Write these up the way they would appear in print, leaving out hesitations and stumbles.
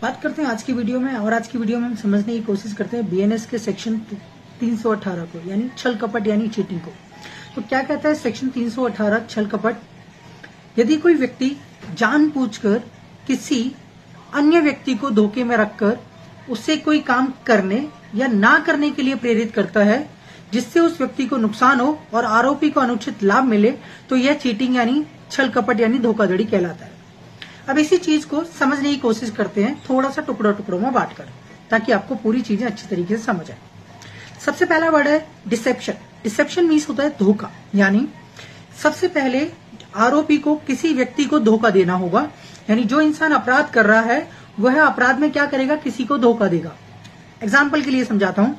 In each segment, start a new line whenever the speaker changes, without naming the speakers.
बात करते हैं आज की वीडियो में, और आज की वीडियो में हम समझने की कोशिश करते हैं बीएनएस के सेक्शन 318 को, यानी छल कपट यानी चीटिंग को। तो क्या कहता है सेक्शन 318 छल कपट? यदि कोई व्यक्ति जानबूझकर किसी अन्य व्यक्ति को धोखे में रखकर उससे कोई काम करने या ना करने के लिए प्रेरित करता है जिससे उस व्यक्ति को नुकसान हो और आरोपी को अनुचित लाभ मिले, तो यह चीटिंग यानी छल कपट यानी धोखाधड़ी कहलाता है। अब इसी चीज को समझने की कोशिश करते हैं थोड़ा सा टुकड़ों में बांटकर, ताकि आपको पूरी चीजें अच्छी तरीके से समझ आए। सबसे पहला वर्ड है डिसेप्शन। डिसेप्शन मीन्स होता है धोखा, यानी सबसे पहले आरोपी को किसी व्यक्ति को धोखा देना होगा। यानी जो इंसान अपराध कर रहा है वह अपराध में क्या करेगा, किसी को धोखा देगा। एग्जाम्पल के लिए समझाता हूं।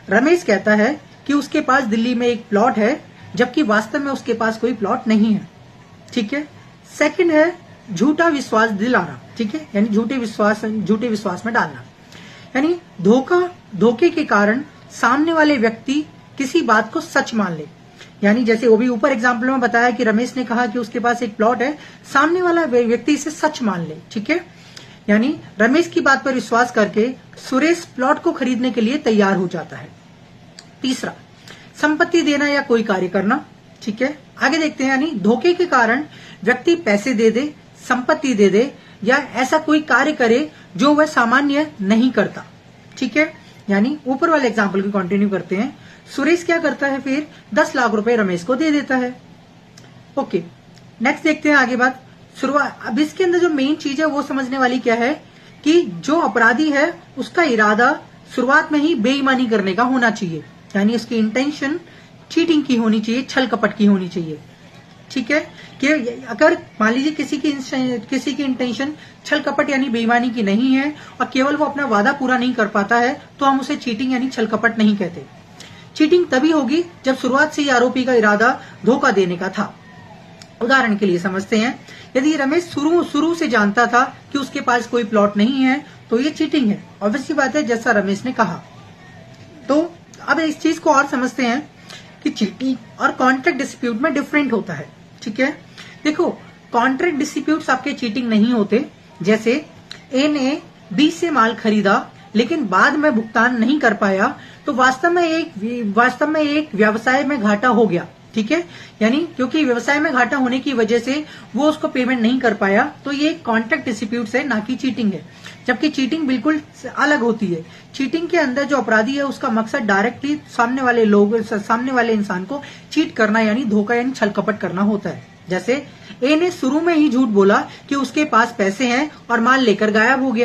रमेश कहता है कि उसके पास दिल्ली में एक प्लॉट है, जबकि वास्तव में उसके पास कोई प्लॉट नहीं है। ठीक है। सेकंड है झूठा विश्वास दिलाना। ठीक है, यानी झूठे विश्वास में डालना, यानी धोखे के कारण सामने वाले व्यक्ति किसी बात को सच मान ले। यानी जैसे वो भी ऊपर एग्जाम्पल में बताया कि रमेश ने कहा कि उसके पास एक प्लॉट है, सामने वाला व्यक्ति इसे सच मान ले। ठीक है, यानी रमेश की बात पर विश्वास करके सुरेश प्लॉट को खरीदने के लिए तैयार हो जाता है। तीसरा, संपत्ति देना या कोई कार्य करना। ठीक है, आगे देखते हैं। यानी धोखे के कारण व्यक्ति पैसे दे दे, संपत्ति दे दे या ऐसा कोई कार्य करे जो वह सामान्य नहीं करता। ठीक है, यानी ऊपर वाले एग्जाम्पल को कंटिन्यू करते हैं। सुरेश क्या करता है, फिर 10 लाख रुपए रमेश को दे देता है। ओके, नेक्स्ट देखते हैं आगे बात। शुरुआत, अब इसके अंदर जो मेन चीज है वो समझने वाली क्या है कि जो अपराधी है उसका इरादा शुरुआत में ही बेईमानी करने का होना चाहिए, यानी उसकी इंटेंशन चीटिंग की होनी चाहिए, छल कपट की होनी चाहिए। ठीक है, कि अगर मान लीजिए किसी की इंटेंशन छल कपट यानी बेईमानी की नहीं है और केवल वो अपना वादा पूरा नहीं कर पाता है, तो हम उसे चीटिंग यानी छल कपट नहीं कहते। चीटिंग तभी होगी जब शुरुआत से ही आरोपी का इरादा धोखा देने का था। उदाहरण के लिए समझते हैं, यदि रमेश शुरू से जानता था कि उसके पास कोई प्लॉट नहीं है, तो ये चीटिंग है। ऑब्वियस सी बात है, जैसा रमेश ने कहा। तो अब इस चीज को और समझते हैं कि चीटिंग और कॉन्ट्रैक्ट डिस्प्यूट में डिफरेंट होता है। ठीक है, देखो कॉन्ट्रैक्ट डिस्प्यूट्स आपके चीटिंग नहीं होते। जैसे ए ने बी से माल खरीदा लेकिन बाद में भुगतान नहीं कर पाया, तो वास्तव में एक व्यवसाय में घाटा हो गया। ठीक है, यानी क्योंकि व्यवसाय में घाटा होने की वजह से वो उसको पेमेंट नहीं कर पाया, तो ये कॉन्ट्रैक्ट डिस्प्यूट है, ना कि चीटिंग है। जबकि चीटिंग बिल्कुल अलग होती है। चीटिंग के अंदर जो अपराधी है उसका मकसद डायरेक्टली सामने वाले इंसान को चीट करना यानी धोखा यानी छल कपट करना होता है। जैसे ए ने शुरू में ही झूठ बोला कि उसके पास पैसे हैं और माल लेकर गायब हो गया।